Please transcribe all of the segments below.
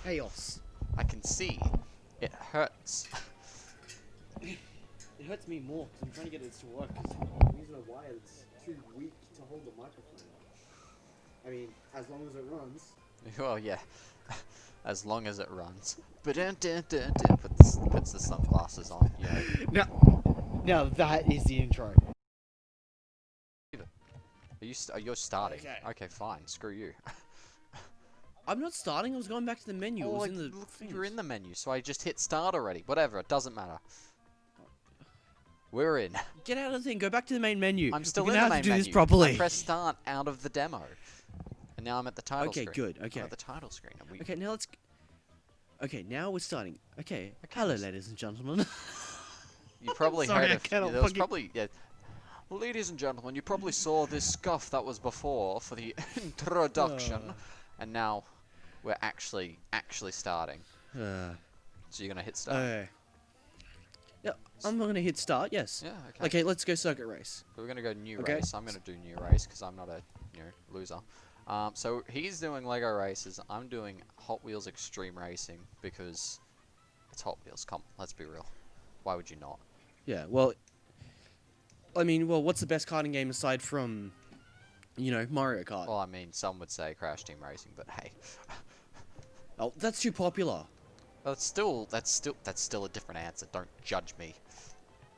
chaos. I can see. It hurts. It hurts me more because I'm trying to get this to work because using a wire that's too weak to hold the microphone. I mean, as long as it runs. Well, yeah. As long as it runs. But puts the sunglasses on. Yeah. Now that is the intro. You're starting. Okay. Okay, fine. Screw you. I'm not starting. I was going back to the menu. Oh, it was like, in the. look, Things. you're in the menu, so I just hit start already. Whatever. It doesn't matter. We're in. Get out of the thing. Go back to the main menu. I'm still We're in gonna the have main to do menu. this properly. I pressed start out of the demo, and now I'm at the title screen. Okay, good. Okay. I'm at the title screen. Okay, now let's. Okay, now we're starting. Okay. Okay. Hello, ladies and gentlemen. You probably Sorry, heard I of. cannot There was fucking- probably ladies and gentlemen, you probably saw this scuff that was before for the introduction, and now we're actually starting. So you're gonna hit start. Okay. Yeah, I'm gonna hit start. Yes. Yeah. Okay. Okay, let's go circuit race. We're gonna go new Okay. race. I'm gonna do new race because I'm not a loser. So he's doing Lego races. I'm doing Hot Wheels Extreme Racing because it's Hot Wheels. Come, let's be real. Why would you not? Yeah. Well. I mean, what's the best karting game aside from, Mario Kart? Well, I mean, some would say Crash Team Racing, but hey, Oh, that's too popular. that's still a different answer. Don't judge me.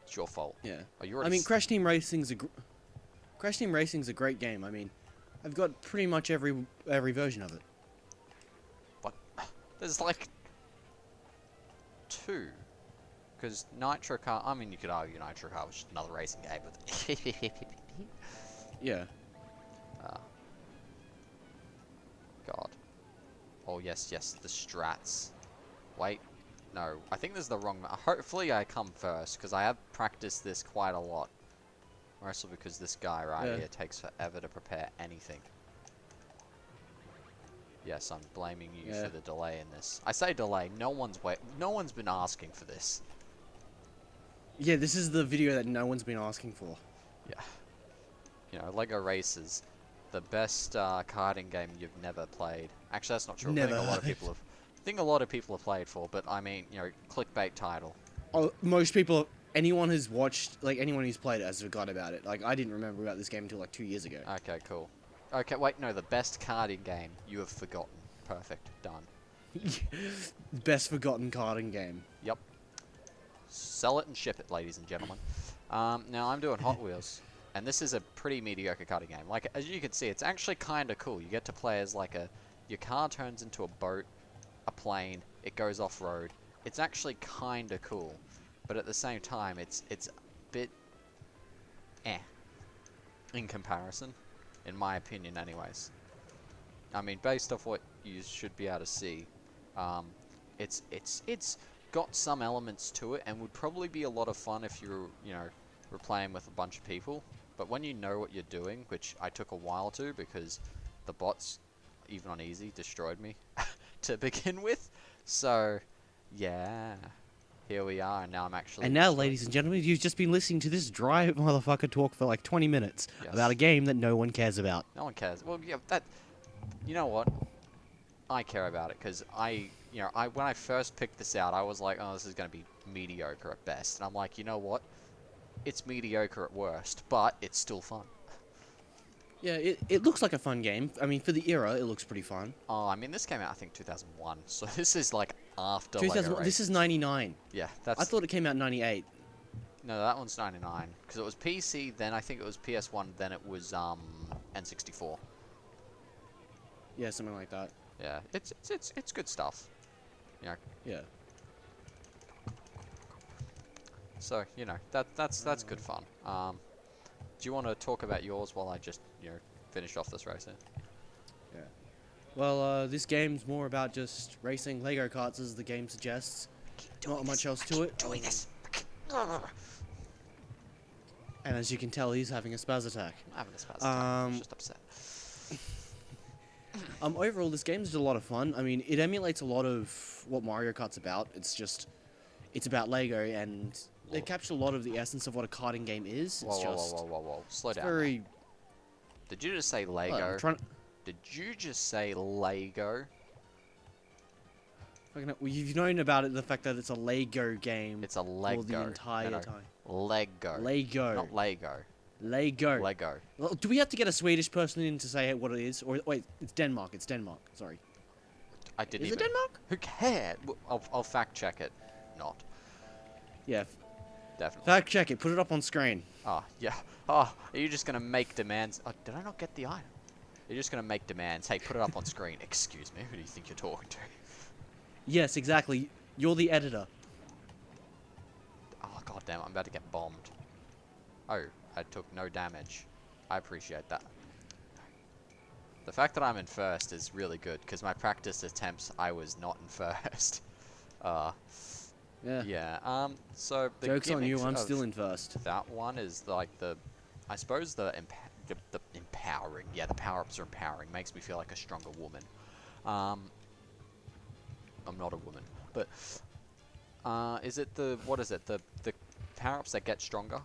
It's your fault. Yeah. Oh, you I already mean, Crash Team Racing's a great game. I mean, I've got pretty much every version of it. What? There's like two. Because Nitro Car, I mean, you could argue Nitro Car was just another racing game, but Yeah. God. Oh yes, the strats. Wait, no, I think this is the wrong. Hopefully, I come first because I have practiced this quite a lot. Mostly because this guy right here takes forever to prepare anything. Yes, I'm blaming you for the delay in this. I say delay. No one's been asking for this. Yeah, this is the video that no one's been asking for. Yeah. Lego Races, the best karting game you've never played. Actually, that's not true. Never. I think a lot of people have played for, but I mean, clickbait title. Oh, most people, anyone who's watched, anyone who's played it has forgot about it. Like, I didn't remember about this game until 2 years ago. Okay, cool. Okay, wait, no, the best karting game you have forgotten. Perfect, done. Best forgotten karting game. Yep. Sell it and ship it, ladies and gentlemen. Now I'm doing Hot Wheels, and this is a pretty mediocre karting game. Like, as you can see, it's actually kind of cool. You get to play as your car turns into a boat, a plane, it goes off-road. It's actually kind of cool, but at the same time, it's a bit in comparison, in my opinion anyways. I mean, based off what you should be able to see, it's got some elements to it and would probably be a lot of fun if you were playing with a bunch of people. But when you know what you're doing, which I took a while to because the bots, even on easy, destroyed me to begin with. So, yeah, here we are, and now I'm actually... And now, ladies and gentlemen, you've just been listening to this dry motherfucker talk for 20 minutes about a game that no one cares about. No one cares. Well, yeah, you know what? I care about it because when I first picked this out, I was like, oh, this is going to be mediocre at best. And I'm like, you know what? It's mediocre at worst, but it's still fun. Yeah, it looks like a fun game. I mean, for the era, it looks pretty fun. Oh, I mean, this came out, I think, 2001. So this is after Lego Races. This is 99. Yeah, that's... I thought it came out in 98. No, that one's 99. Because it was PC, then I think it was PS1, then it was N64. Yeah, something like that. Yeah, it's good stuff. Yeah. So, that's good fun. Do you want to talk about yours while I just, finish off this race here? Yeah. Well, this game's more about just racing Lego karts, as the game suggests. Not much else to it. Doing this. And as you can tell, he's having a spaz attack. I'm having a spaz attack. I'm just upset. Overall, this game's just a lot of fun. I mean, it emulates a lot of what Mario Kart's about. It's about Lego, and they capture a lot of the essence of what a karting game is. Whoa. Slow down. Very... Did you just say Lego? Did you just say Lego? Well, you've known about it, the fact that it's a Lego game It's a for Lego. the entire No, no. time. Lego. Lego. Not Lego. Lego. Lego. Well, do we have to get a Swedish person in to say what it is? Or wait, it's Denmark. It's Denmark. Sorry. I didn't Is even. it Denmark? Who cares? I'll fact check it. Not. Yeah. Definitely. Fact check it. Put it up on screen. Oh, yeah. Oh, are you just going to make demands? Oh, did I not get the item? You're just going to make demands. Hey, put it up on screen. Excuse me. Who do you think you're talking to? Yes, exactly. You're the editor. Oh, goddamn. I'm about to get bombed. Oh, I took no damage. I appreciate that. The fact that I'm in first is really good, because my practice attempts, I was not in first. Yeah. Yeah, so the Joke's on you. gimmicks I'm of still in first. that one is like I suppose the empowering. Yeah, the power-ups are empowering. Makes me feel like a stronger woman. I'm not a woman, but is it what is it? The power-ups that get stronger?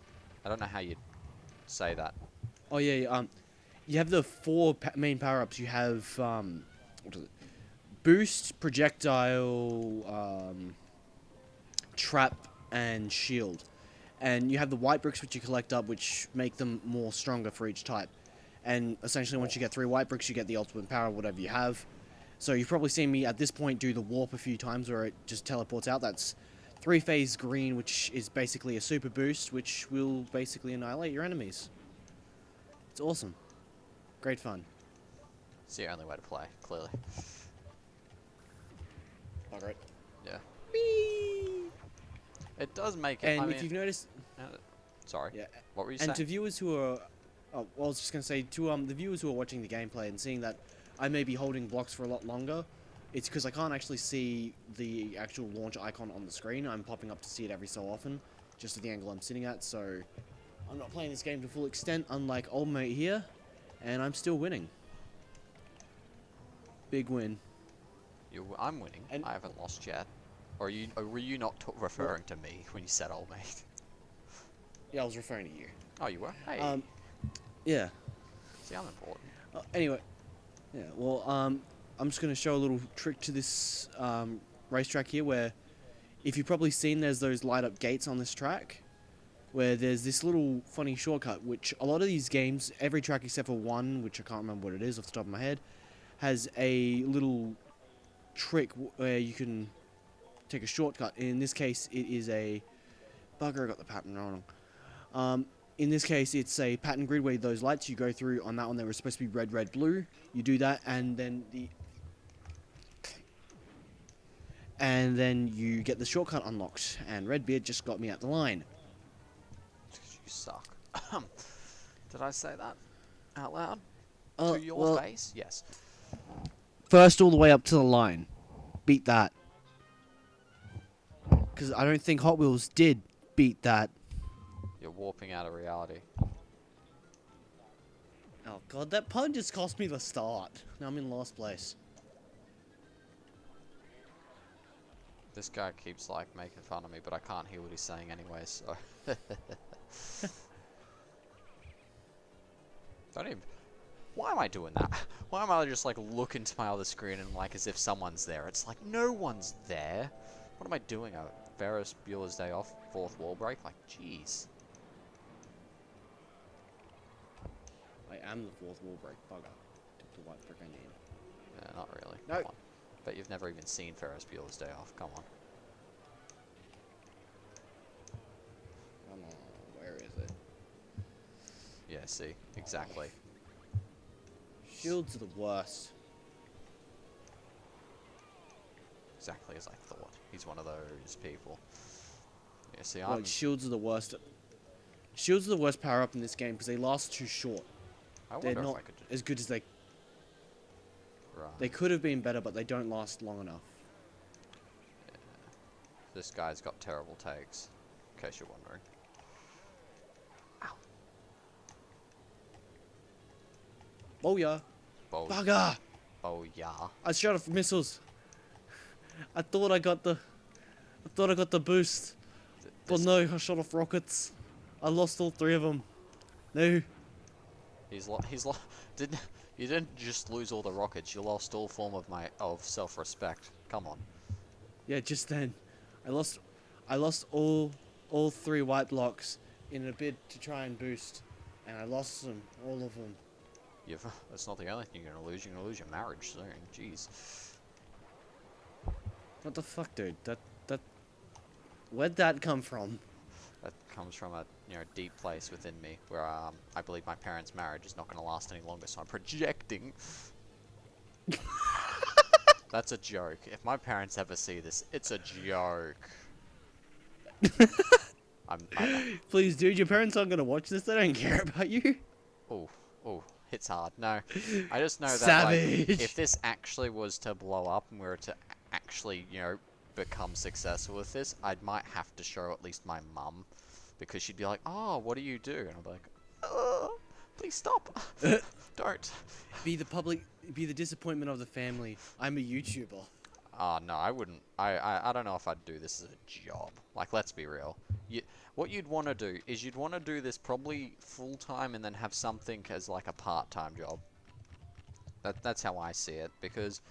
I don't know how you say that. Oh yeah. You have the four main power-ups. You have what is it? Boost, projectile, trap, and shield. And you have the white bricks which you collect up, which make them more stronger for each type. And essentially, once you get 3 white bricks, you get the ultimate power, whatever you have. So you've probably seen me at this point do the warp a few times, where it just teleports out. That's 3-phase green, which is basically a super boost, which will basically annihilate your enemies. It's awesome. Great fun. It's the only way to play, clearly. Alright. Yeah. Whee! It does make it. And I if mean, you've noticed, sorry. yeah. What were you And saying? to viewers who are, well, I was just gonna say to the viewers who are watching the gameplay and seeing that I may be holding blocks for a lot longer, it's because I can't actually see the actual launch icon on the screen. I'm popping up to see it every so often, just at the angle I'm sitting at. So I'm not playing this game to full extent, unlike old mate here, and I'm still winning. Big win. I'm winning. And I haven't lost yet. Or were you not referring to me when you said old mate? Yeah, I was referring to you. Oh, you were? Hey. Yeah. See, I'm important. Anyway, yeah. Well, I'm just gonna show a little trick to this racetrack here, where if you've probably seen, there's those light up gates on this track, where there's this little funny shortcut, which a lot of these games, every track except for one, which I can't remember what it is off the top of my head, has a little trick where you can take a shortcut. In this case, it is a bugger. I got the pattern wrong. In this case, it's a pattern grid where those lights you go through on that one, they were supposed to be red, red, blue. You do that, and then you get the shortcut unlocked. And Redbeard just got me at the line. You suck. Did I say that out loud? To To your face? Yes. First, all the way up to the line. Beat that. Because I don't think Hot Wheels did beat that. You're warping out of reality. Oh god, that pun just cost me the start. Now I'm in last place. This guy keeps like making fun of me, but I can't hear what he's saying anyway, so. Don't even. Why am I doing that? Why am I just like looking to my other screen and like as if someone's there? It's like no one's there. What am I doing? A Ferris Bueller's Day Off, 4th wall break? Like, jeez. I am the 4th wall break bugger. Took the white brick I need. Yeah, not really. No. Come on. Bet you've never even seen Ferris Bueller's Day Off. Come on. Come on, where is it? Yeah, see? Exactly. Shields are the worst. Exactly as I thought. He's one of those people. Yeah, see, Like, shields are the worst. Shields are the worst power up in this game because they last too short. I They're wonder if not I could just... as good as they. Right. They could have been better, but they don't last long enough. Yeah. This guy's got terrible takes, in case you're wondering. Ow. Oh yeah. Oh, Bugger! oh yeah. I shot off missiles. I thought I got the boost. But This- no, I shot off rockets. I lost all 3 of them. No. You didn't just lose all the rockets, you lost all form of self-respect. Come on. Yeah, just then, I lost, I lost all three white blocks in a bid to try and boost, and I lost them, all of them. That's not the only thing you're gonna lose. You're gonna lose your marriage soon. Jeez. What the fuck, dude? Where'd that come from? That comes from a deep place within me where I believe my parents' marriage is not gonna last any longer. So I'm projecting. That's a joke. If my parents ever see this, it's a joke. Please, dude, your parents aren't gonna watch this. They don't care about you. Oh, oh, hits hard. No, I just know that Savage. like, if this actually was to blow up and we were to actually, become successful with this, I might have to show at least my mum, because she'd be like, "Oh, what do you do?" And I'd be like, "Please stop, don't." Be the disappointment of the family. I'm a YouTuber. No, I wouldn't. I don't know if I'd do this as a job. Like, let's be real. What you'd want to do is you'd want to do this probably full-time and then have something as like a part-time job. That's how I see it, because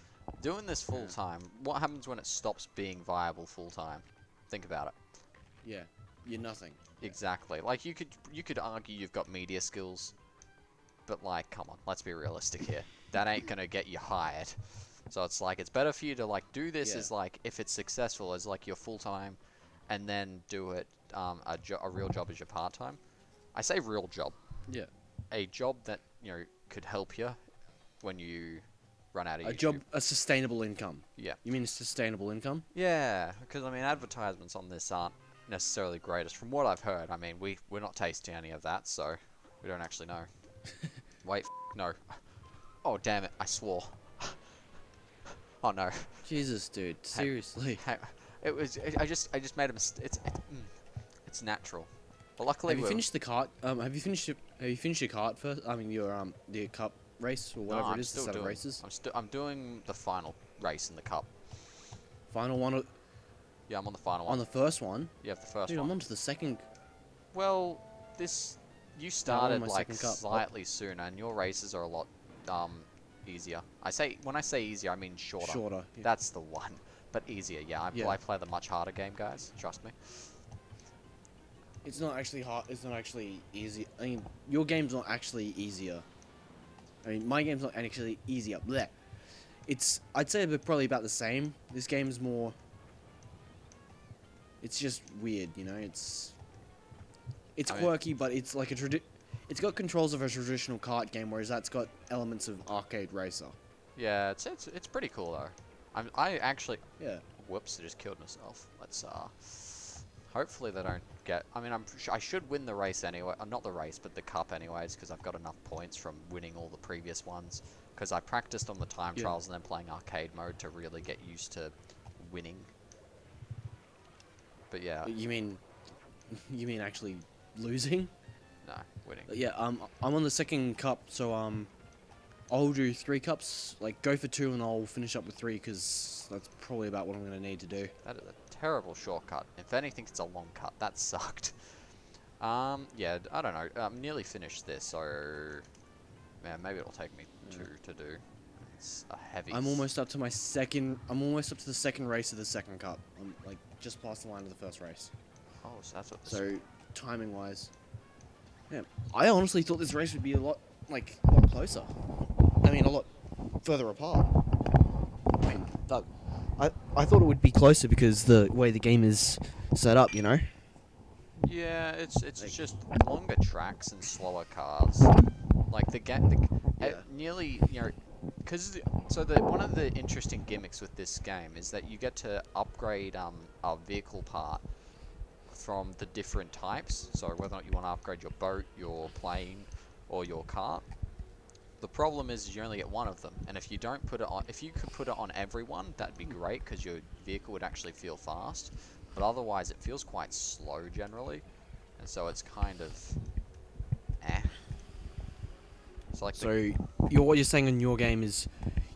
doing this full-time, what happens when it stops being viable full-time? Think about it. Yeah, you're nothing. Exactly. Like, you could argue you've got media skills, but like, come on, let's be realistic here. That ain't gonna get you hired. So it's like, it's better for you to like do this as like, if it's successful, as like your full-time, and then do it a real job as your part-time. I say real job. Yeah. A job that could help you when you run out of YouTube. A job, a sustainable income. Yeah. You mean a sustainable income? Yeah, because I mean, advertisements on this aren't necessarily greatest. From what I've heard, I mean, we're not tasting any of that, so we don't actually know. Wait, no. Oh, damn it, I swore. Oh no. Jesus, dude, seriously. I just made a mistake. It's natural. But luckily, Have you finished the kart? Have you finished your kart first? I mean, your the cup race or whatever it is. The set of races. I'm doing the final race in the cup. Final one. Yeah, I'm on the final one. On the first one. Yeah, the first Dude, one. I'm on to the second. Well, you started like second cup. slightly sooner, and your races are a lot easier. When I say easier, I mean shorter. Shorter. Yeah. That's the one. But easier, yeah. I play the much harder game, guys. Trust me. It's not actually hard. It's not actually easy. I mean, your game's not actually easier. I mean, my game's not actually easier. Blech. I'd say they're probably about the same. This game's more. It's just weird, It's quirky, but it's like it's got controls of a traditional kart game, whereas that's got elements of arcade racer. Yeah, it's pretty cool though. I actually. Yeah. Whoops! I just killed myself. Let's hopefully they don't get. I mean, I should win the race anyway. Not the race, but the cup anyways, because I've got enough points from winning all the previous ones. Because I practiced on the time trials and then playing arcade mode to really get used to winning. But yeah. You mean actually losing? No, winning. Yeah. I'm on the second cup, so I'll do 3 cups. Like, go for 2, and I'll finish up with 3, because that's probably about what I'm gonna need to do. That is a terrible shortcut. If anything, it's a long cut. That sucked. Yeah, I don't know. I'm nearly finished this, so yeah, maybe it'll take me 2 to do. It's a heavy. I'm almost up to the second race of the second cup. I'm like just past the line of the first race. Oh, so that's what. So timing wise, yeah, I honestly thought this race would be a lot closer. I mean, a lot further apart. I mean, I thought it would be closer because the way the game is set up, Yeah, it's just longer tracks and slower cars. Like nearly, because one of the interesting gimmicks with this game is that you get to upgrade a vehicle part from the different types. So whether or not you want to upgrade your boat, your plane, or your car. The problem is you only get one of them, and if you don't put it on, if you could put it on everyone, that'd be great because your vehicle would actually feel fast. But otherwise, it feels quite slow generally, and so it's kind of eh. So what you're saying in your game is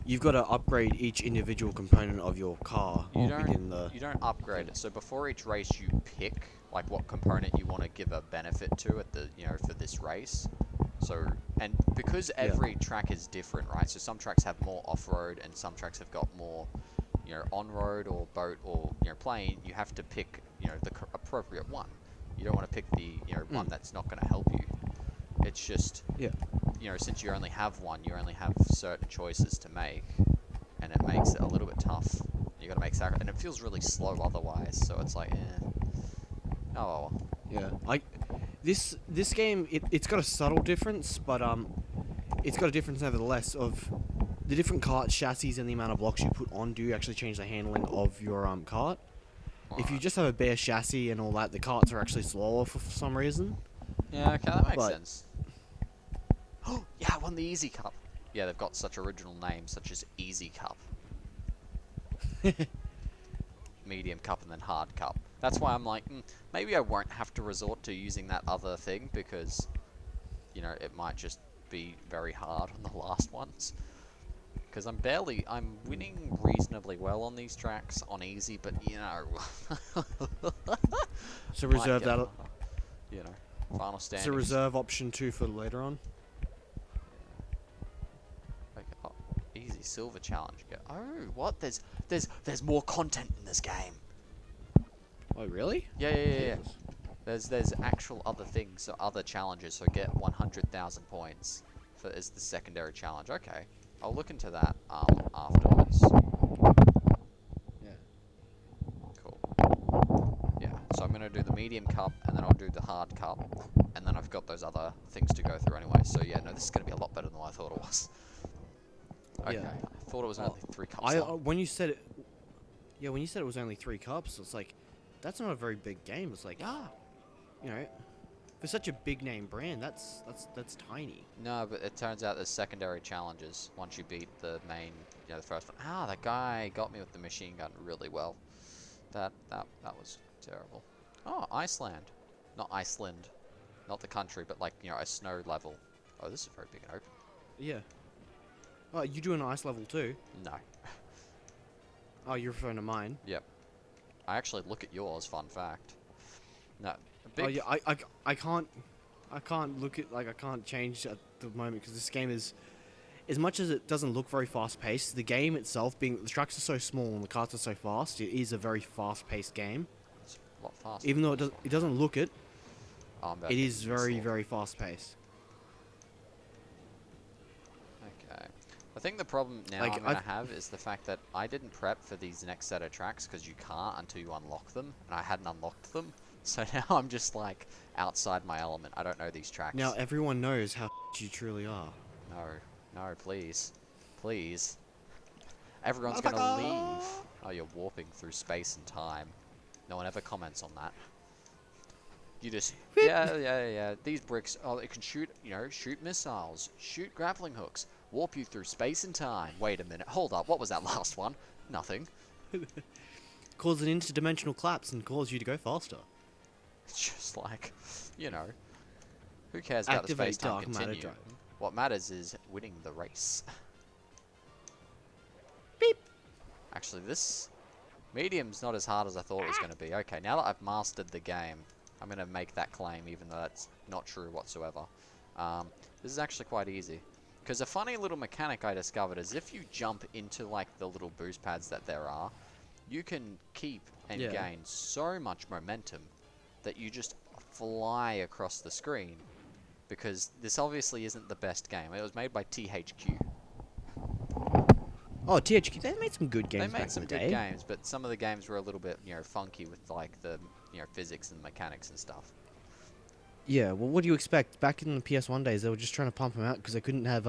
you've got to upgrade each individual component of your car. You don't upgrade it. So before each race, you pick like what component you want to give a benefit to at the for this race. So and because every track is different, right? So some tracks have more off-road, and some tracks have got more on road or boat or plane, you have to pick the appropriate one. You don't want to pick the one that's not going to help you. It's just Yeah. Since you only have one, you only have certain choices to make, and it makes it a little bit tough. You got to make sacrifice, and it feels really slow otherwise. So it's like, oh. Yeah. This game, it's got a subtle difference, but it's got a difference nevertheless of the different cart chassis and the amount of blocks you put on do actually change the handling of your cart. If you just have a bare chassis and all that, the carts are actually slower for some reason. Yeah, okay, that makes sense. Oh, yeah, I won the Easy Cup. Yeah, they've got such original names, such as Easy Cup, Medium Cup, and then Hard Cup. That's why I'm like, maybe I won't have to resort to using that other thing, because, it might just be very hard on the last ones. Because I'm winning reasonably well on these tracks on easy, but So reserve that. Final standings. So reserve option 2 for later on. Okay, oh, easy silver challenge. Oh, what? There's more content in this game. Oh really? Yeah. There's actual other things, so other challenges. So get 100,000 points as the secondary challenge. Okay. I'll look into that afterwards. Yeah. Cool. Yeah, so I'm going to do the medium cup, and then I'll do the hard cup, and then I've got those other things to go through anyway. So yeah, no, this is going to be a lot better than what I thought it was. Okay, Yeah. I thought it was only 3 cups long. When you said it was only 3 cups, it's like, that's not a very big game. It's like, for such a big name brand, that's tiny. No, but it turns out there's secondary challenges once you beat the main, the first one. Ah, that guy got me with the machine gun really well. That was terrible. Oh, Iceland. Not Iceland. Not the country, but like, a snow level. Oh, this is very big and open. Yeah. Oh, you do an ice level too? No. Oh, you're referring to mine? Yep. I actually look at yours, fun fact. No. Oh yeah, I can't look at, like, I can't change at the moment because this game is, as much as it doesn't look very fast paced, the game itself, being the trucks are so small and the carts are so fast, it is a very fast paced game. It's a lot faster. Even though it doesn't look it, it is very fast paced. Okay. I think the problem now Like, I'm going to have is the fact that I didn't prep for these next set of tracks because you can't until you unlock them, and I hadn't unlocked them. So now I'm just like outside my element. I don't know these tracks. Now everyone knows how you truly are. No, please. Please. Everyone's gonna leave. Oh, you're warping through space and time. No one ever comments on that. You just, yeah. These bricks, oh, it can shoot, shoot missiles, shoot grappling hooks, warp you through space and time. Wait a minute, hold up, what was that last one? Nothing. Cause an interdimensional collapse and cause you to go faster. It's just like, who cares about the space-time continuum? What matters is winning the race. Beep. Actually, this medium's not as hard as I thought it was going to be. Okay, now that I've mastered the game, I'm going to make that claim, even though that's not true whatsoever. This is actually quite easy. Because a funny little mechanic I discovered is if you jump into, like, the little boost pads that there are, you can keep and gain so much momentum that you just fly across the screen, because this obviously isn't the best game. It was made by THQ. Oh, THQ, they made some good games. They made some good games, but some of the games were a little bit, funky with like the, physics and mechanics and stuff. Yeah, well, what do you expect? Back in the PS1 days, they were just trying to pump them out because they couldn't have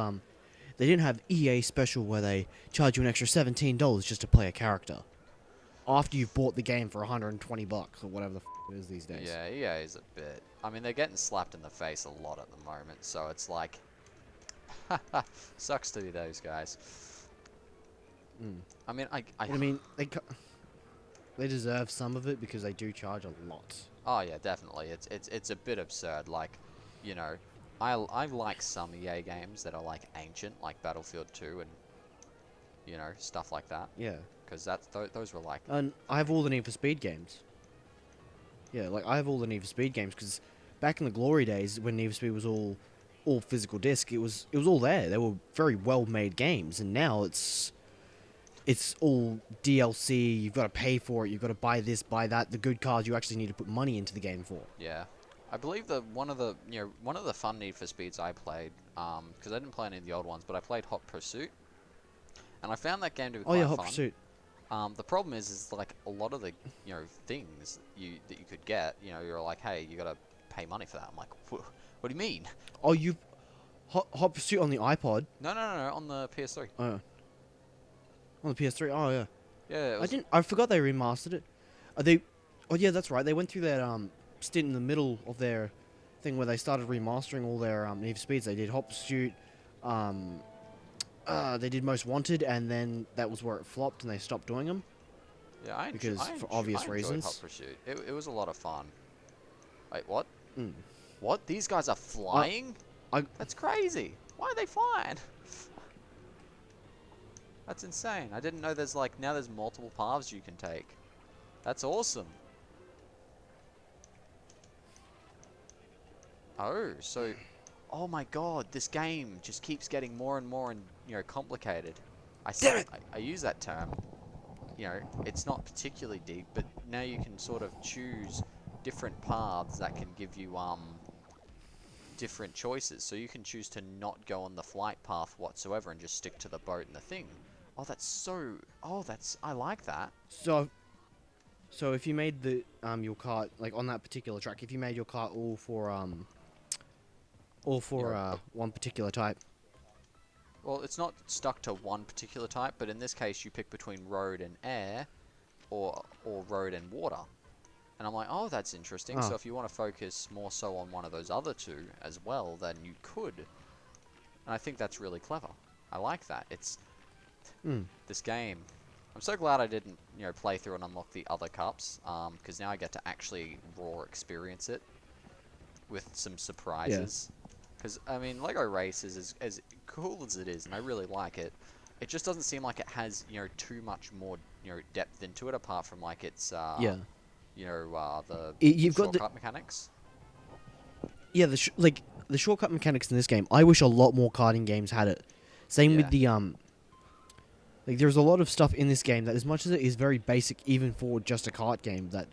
they didn't have EA Special where they charge you an extra $17 just to play a character after you've bought the game for $120 or whatever the it is these days. Yeah, EA is a bit. I mean, they're getting slapped in the face a lot at the moment, so it's like, sucks to be those guys. I mean, I mean, they deserve some of it because they do charge a lot. Oh yeah, definitely. It's a bit absurd. Like, I like some EA games that are like ancient, like Battlefield 2 and stuff like that. Yeah. Because those were like. And I have all the Need for Speed games. Yeah, like I have all the Need for Speed games because back in the glory days when Need for Speed was all physical disc, it was all there. They were very well made games, and now it's it's all DLC. You've got to pay for it. You've got to buy this, buy that. The good cars you actually need to put money into the game for. Yeah. I believe that one of the fun Need for Speeds I played, because I didn't play any of the old ones, but I played Hot Pursuit, and I found that game to be Oh quite yeah, Hot fun. Pursuit. The problem is like a lot of the things that you could get, you're like, hey, you gotta pay money for that. I'm like, what do you mean? Oh, you Hot Pursuit on the iPod. No, on the PS3. Oh, on the PS3. Oh yeah. Yeah, it was, I forgot they remastered it. Are they? Oh yeah, that's right. They went through that stint in the middle of their thing where they started remastering all their Need for Speeds. They did Hot Pursuit. They did Most Wanted, and then that was where it flopped, and they stopped doing them. yeah, For obvious I enjoyed reasons. Hot Pursuit. It was a lot of fun. Wait, what? Mm. What? These guys are flying? That's crazy. Why are they flying? That's insane. I didn't know now there's multiple paths you can take. That's awesome. Oh, so, oh my God, this game just keeps getting more and more complicated. Damn it! I use that term. It's not particularly deep, but now you can sort of choose different paths that can give you different choices. So you can choose to not go on the flight path whatsoever and just stick to the boat and the thing. Oh, I like that. So if you made the your kart like on that particular track, if you made your kart all for one particular type. Well, it's not stuck to one particular type, but in this case you pick between road and air or road and water. And I'm like, oh, that's interesting. So if you want to focus more so on one of those other two as well, then you could. And I think that's really clever. I like that. It's this game. I'm so glad I didn't, play through and unlock the other cups, because now I get to actually raw experience it with some surprises. Because, I mean, LEGO Racers is as cool as it is, and I really like it. It just doesn't seem like it has, too much more, depth into it, apart from, like, its, the shortcut mechanics. Yeah, the shortcut mechanics in this game. I wish a lot more karting games had it. Same with the like there's a lot of stuff in this game that, as much as it is very basic, even for just a kart game, that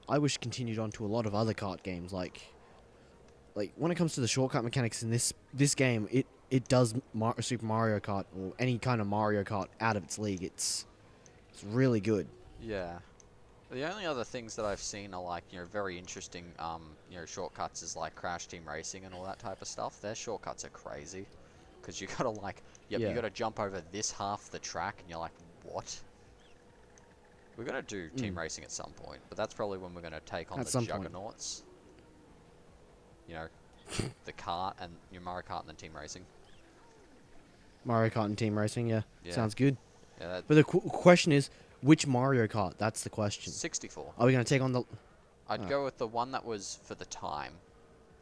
I wish continued on to a lot of other kart games. Like when it comes to the shortcut mechanics in this game, it does Super Mario Kart or any kind of Mario Kart out of its league. It's really good. Yeah. The only other things that I've seen are like, very interesting, shortcuts is like Crash Team Racing and all that type of stuff. Their shortcuts are crazy. Because you gotta like, you gotta jump over this half the track and you're like, what? We're gonna do Team Racing at some point, but that's probably when we're gonna take on the juggernauts. The kart and Mario Kart and then Team Racing. Mario Kart and Team Racing, yeah. Sounds good. Yeah, but the question is, which Mario Kart? That's the question. 64. Are we going to take on the... I'd go with the one that was for the time.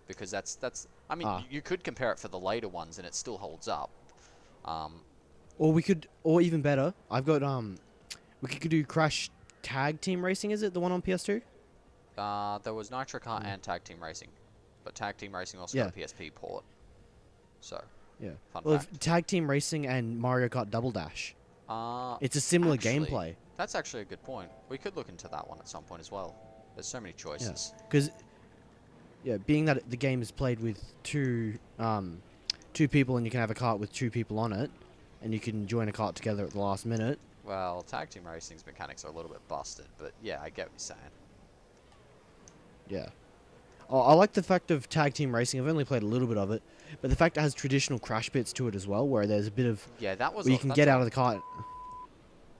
Because that's I mean, you could compare it for the later ones and it still holds up. Or even better, I've got, we could do Crash Tag Team Racing, is it? The one on PS2? There was Nitro Kart and Tag Team Racing. But Tag Team Racing also got a PSP port. So, fun fact. Tag Team Racing and Mario Kart Double Dash. It's a similar gameplay. That's actually a good point. We could look into that one at some point as well. There's so many choices. Because, being that the game is played with two people and you can have a kart with two people on it, and you can join a kart together at the last minute. Well, Tag Team Racing's mechanics are a little bit busted, but yeah, I get what you're saying. Yeah. Oh, I like the fact of Tag Team Racing. I've only played a little bit of it, but the fact it has traditional crash bits to it as well, where there's a bit of where you can get out of the kart.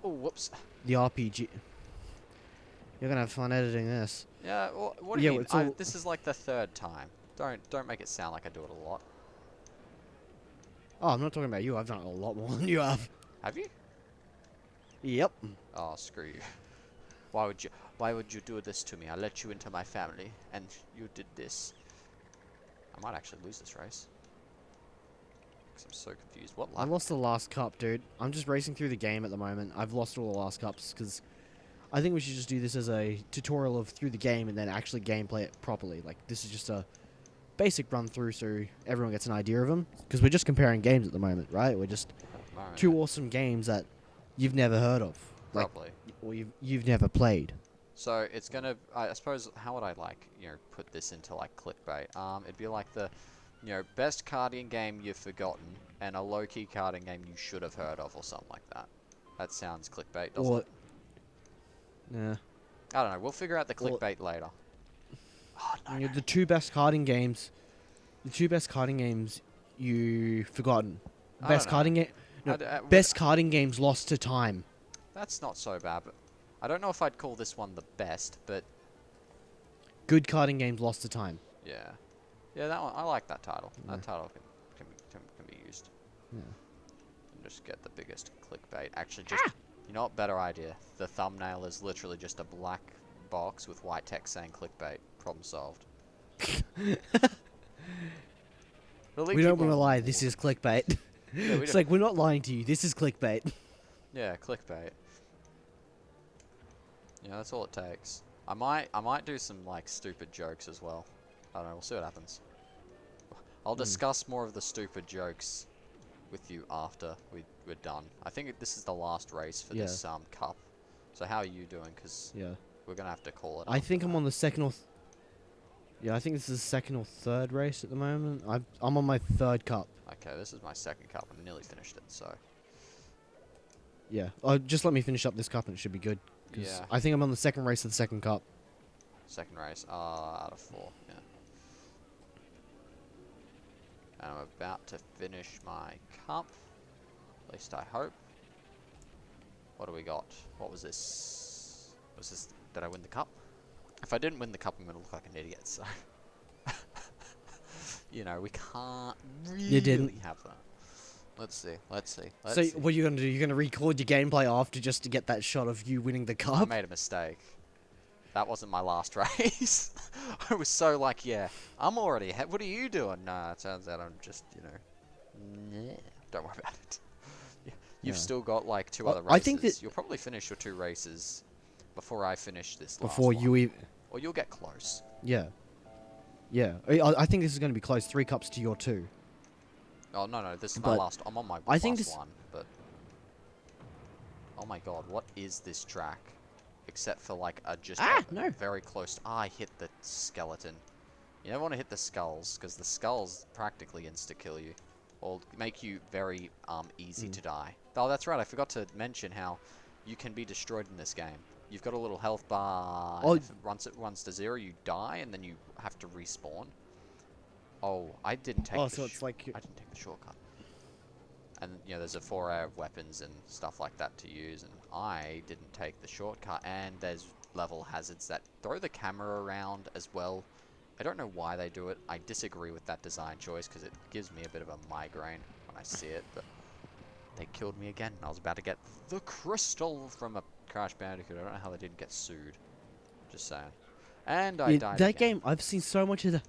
Oh, whoops! The RPG. You're gonna have fun editing this. Yeah. Well, what do you mean? This is like the third time. Don't make it sound like I do it a lot. Oh, I'm not talking about you. I've done it a lot more than you have. Have you? Yep. Oh, screw you. Why would you do this to me? I let you into my family, and you did this. I might actually lose this race. Because I'm so confused. What luck? I lost the last cup, dude. I'm just racing through the game at the moment. I've lost all the last cups, because I think we should just do this as a tutorial of through the game, and then actually gameplay it properly. Like, this is just a basic run-through, so everyone gets an idea of them. Because we're just comparing games at the moment, right? We're just two awesome games that you've never heard of, like, Probably. or you've never played. So it's gonna. I suppose. How would I like put this into like clickbait? It'd be like the, best karting game you've forgotten and a low-key karting game you should have heard of or something like that. That sounds clickbait, doesn't Or, it? yeah. I don't know. We'll figure out the Or- clickbait later. Oh no. The two best karting games. The two best karting games you've forgotten. I Best don't know. karting game. No, Would- best karting games lost to time. That's not so bad, but I don't know if I'd call this one the best, but Good karting games lost to time. yeah, yeah, that one. I like that title. Yeah. That title can be used. Yeah. And just get the biggest clickbait. Actually, just you know what? Better idea. The thumbnail is literally just a black box with white text saying clickbait. Problem solved. We don't want to lie. This is clickbait. Yeah, we It's don't- like we're not lying to you. This is clickbait. Yeah, clickbait. Yeah, that's all it takes. I might do some like stupid jokes as well. I don't know. We'll see what happens. I'll discuss more of the stupid jokes with you after we're done. I think this is the last race for this cup. So how are you doing? Because Yeah. we're gonna have to call it. I after think I'm that. on the second or. Yeah, I think this is the second or third race at the moment. I'm on my third cup. Okay, this is my second cup. I nearly finished it. So Yeah. Just let me finish up this cup and it should be good. 'Cause yeah, I think I'm on the second race of the second cup. second race. Out of 4. Yeah. And I'm about to finish my cup. At least I hope. What do we got? What was this? Was this... Did I win the cup? If I didn't win the cup, I'm going to look like an idiot, so... we can't really didn't. have that. Let's see. So see. what are you gonna do? You're gonna record your gameplay after just to get that shot of you winning the I cup? made a mistake. That wasn't my last race. I was so like, yeah, I'm already ahead. What are you doing? Nah, it turns out I'm just, nah. Don't worry about it. You've Yeah. still got like 2 Well, other races. I think that- You'll probably finish your 2 races before I finish this last Before one. you even. Or you'll get close. Yeah. Yeah. I think this is gonna be close. 3 cups to your 2. Oh, no, this is my But last. I'm on my I think last this- one, but... Oh my god, what is this track? Except for like no. very close. I hit the skeleton. You never want to hit the skulls, because the skulls practically insta-kill you. Or make you very easy to die. Oh, that's right, I forgot to mention how you can be destroyed in this game. You've got a little health bar, Oh. and if it runs to 0, you die, and then you have to respawn. Oh, I didn't take Oh, the so it's like I didn't take the shortcut. And, there's a foray of weapons and stuff like that to use, and I didn't take the shortcut, and there's level hazards that throw the camera around as well. I don't know why they do it. I disagree with that design choice, because it gives me a bit of a migraine when I see it, but they killed me again, and I was about to get the crystal from a Crash Bandicoot. I don't know how they didn't get sued. Just saying. And I died that again. game. I've seen so much of the.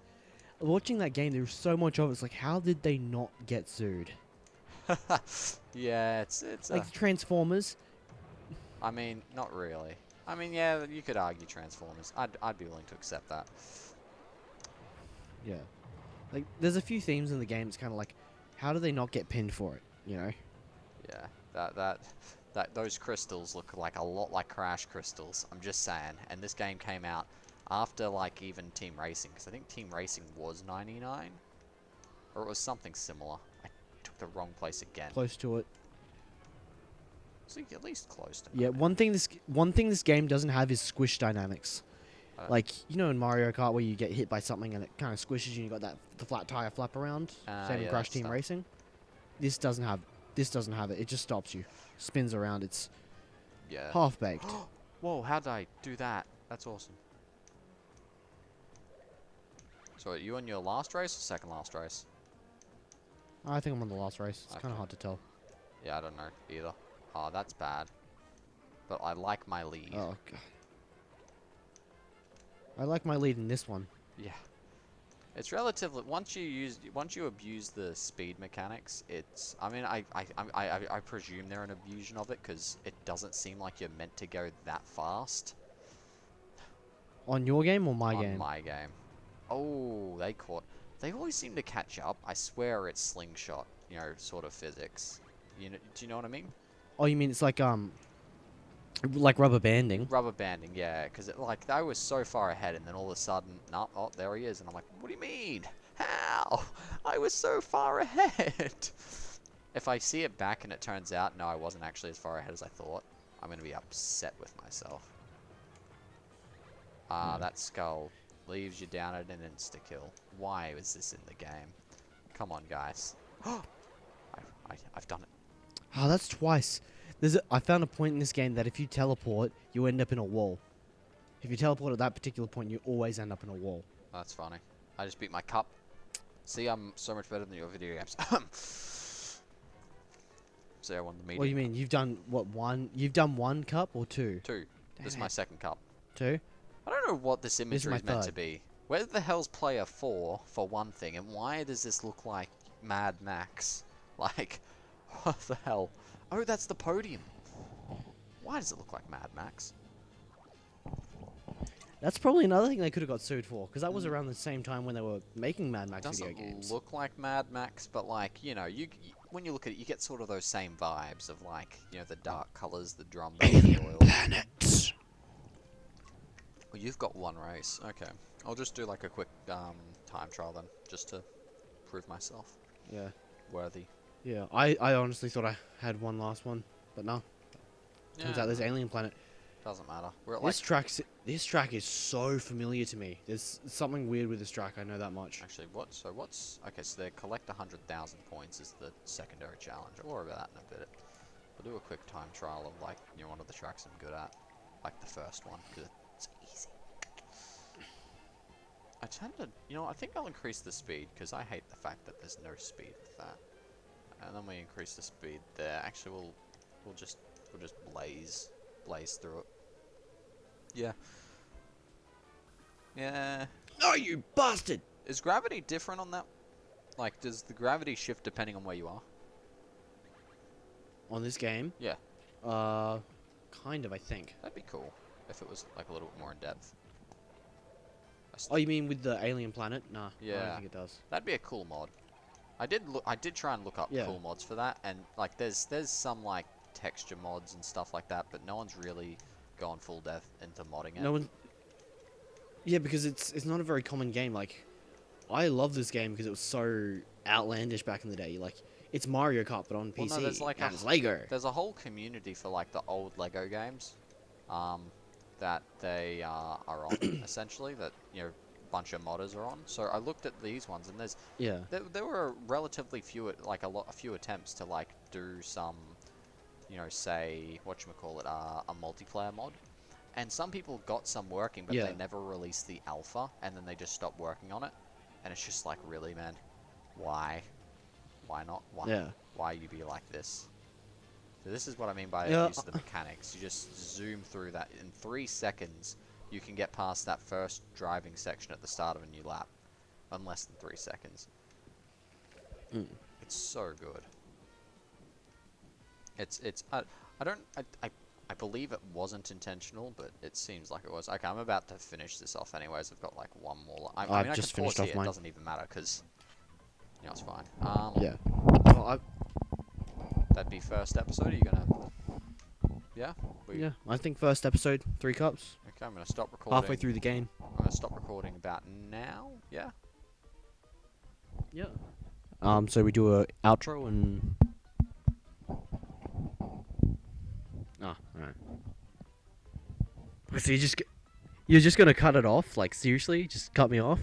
Watching that game, there was so much of it. It's like, how did they not get sued? Yeah, it's Like Transformers. I mean, not really. I mean, yeah, you could argue Transformers. I'd be willing to accept that. Yeah. Like, there's a few themes in the game. It's kind of like, how do they not get pinned for it? You know? Yeah, those crystals look like a lot like Crash crystals. I'm just saying. And this game came out after like even Team Racing, because I think Team Racing was 99, or it was something similar. I took the wrong place again. Close to it. So at least close to. Yeah. 99. One thing this game doesn't have is squish dynamics. Like, in Mario Kart where you get hit by something and it kind of squishes you and you got the flat tire flap around. Same in yeah, Crash that Team stuff. Racing. This doesn't have it. It just stops you. Spins around. It's Yeah. half baked. Whoa, how did I do that? That's awesome. So are you on your last race or second last race? I think I'm on the last race. It's kind Okay. of hard to tell. Yeah, I don't know either. Oh, that's bad. But I like my lead. Oh god. I like my lead in this one. Yeah. It's relatively once you abuse the speed mechanics, it's I mean I presume they're an abusion of it, because it doesn't seem like you're meant to go that fast On your game or my on game? my game. Oh, they always seem to catch up. I swear it's slingshot, sort of physics. Do you know what I mean? Oh, you mean it's like rubber banding? Rubber banding, yeah, because like I was so far ahead, and then all of a sudden, no, oh, there he is, and I'm like, what do you mean? How? I was so far ahead. If I see it back and it turns out, no, I wasn't actually as far ahead as I thought, I'm gonna be upset with myself. That skull leaves you down at an insta-kill. Why is this in the game? Come on, guys. I've done it. Oh, that's twice. I found a point in this game that if you teleport, you end up in a wall. If you teleport at that particular point, you always end up in a wall. That's funny. I just beat my cup. See, I'm so much better than your video games. See, I won the meeting. What do you mean? You've done, what, one? You've done one cup or two? Two. This is my second cup. Two? I don't know what this imagery is meant to third. be. Where the hell's player 4, for one thing, and why does this look like Mad Max? Like, what the hell? Oh, that's the podium. Why does it look like Mad Max? That's probably another thing they could have got sued for, because that was around the same time when they were making Mad Max video games. Doesn't look like Mad Max, but like, you know, when you look at it, you get sort of those same vibes of like, you know, the dark colors, the drum beats, the oil. Planets. Well, you've got one race. Okay, I'll just do like a quick time trial then, just to prove myself Yeah. worthy. Yeah, I honestly thought I had one last one, but no. Turns out there's Alien Planet. Doesn't matter. We're at like This track is so familiar to me. There's something weird with this track, I know that much. actually what's okay? So they collect 100,000 points is the secondary challenge. I'll worry about that in a bit. We'll do a quick time trial of like one of the tracks I'm good at, like the first one, because it's easy. I tend to, I think I'll increase the speed because I hate the fact that there's no speed with that. And then we increase the speed there. Actually, we'll just blaze through it. Yeah. Yeah. No, you bastard! Is gravity different on that? Like, does the gravity shift depending on where you are? On this game? Yeah. Kind of, I think. That'd be cool if it was like a little bit more in depth. Oh, you mean with the Alien Planet? Nah, I Yeah. don't think it does. That'd be a cool mod. I did try and look up cool mods for that, and like there's some like texture mods and stuff like that, but no one's really gone full depth into modding it. No one. Yeah, because it's not a very common game. Like, I love this game because it was so outlandish back in the day. Like, it's Mario Kart but on PC. No, there's like and it's Lego. There's a whole community for like the old Lego games, that they are on essentially. That bunch of modders are on. So I looked at these ones, and there were relatively few, a few attempts to like do some, say whatchamacallit, a multiplayer mod, and some people got some working, but they never released the alpha, and then they just stopped working on it, and it's just like, really, man, why not? Why you be like this? So this is what I mean by use of the mechanics. You just zoom through that in 3 seconds. You can get past that first driving section at the start of a new lap in less than 3 seconds. It's so good. I believe it wasn't intentional, but it seems like it was. Okay, I'm about to finish this off anyways. I've got like one more. I mean, I just can pause finished off here. mine. It doesn't even matter because it's fine. Yeah. Well, that'd be first episode. Are you gonna? Yeah. Yeah, I think first episode, 3 cups. Okay, I'm gonna stop recording. Halfway through the game. I'm gonna stop recording about now. Yeah. Yeah. So we do a outro and. Ah, alright. So you're just gonna cut it off? Like, seriously? Just cut me off?